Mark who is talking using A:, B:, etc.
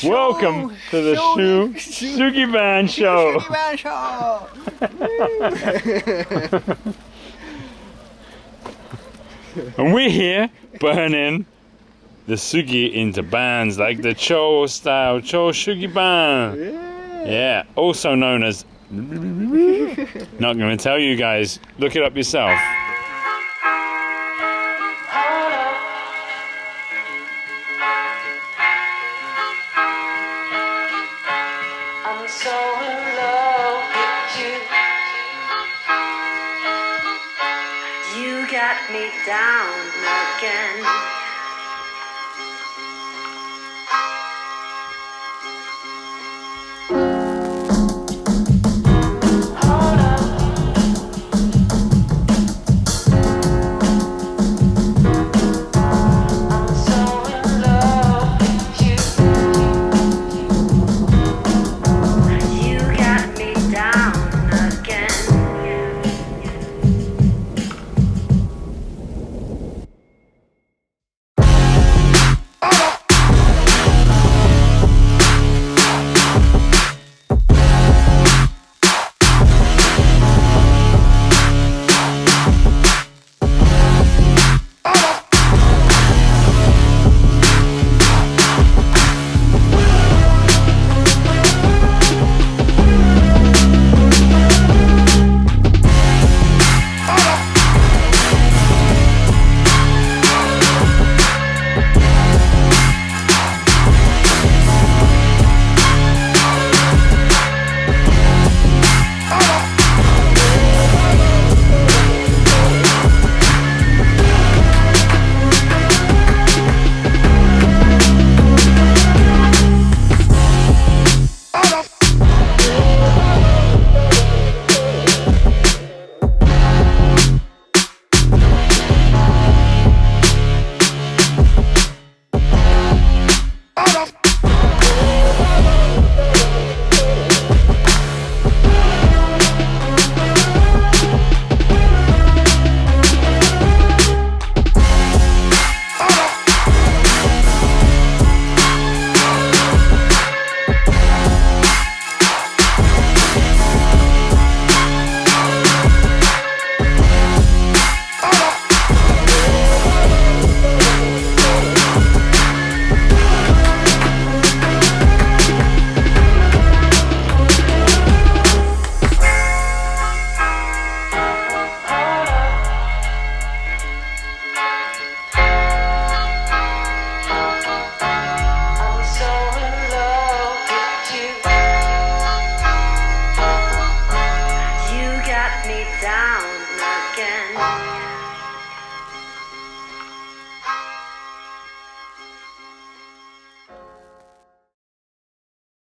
A: Welcome to the Sugi Band Show.
B: Sugi Band Show.
A: And we're here burning the sugi into bands like the Cho style, Cho Sugi Ban. Yeah, also known as. Not going to tell you guys. Look it up yourself.
C: I'm so in love with you. You got me down again.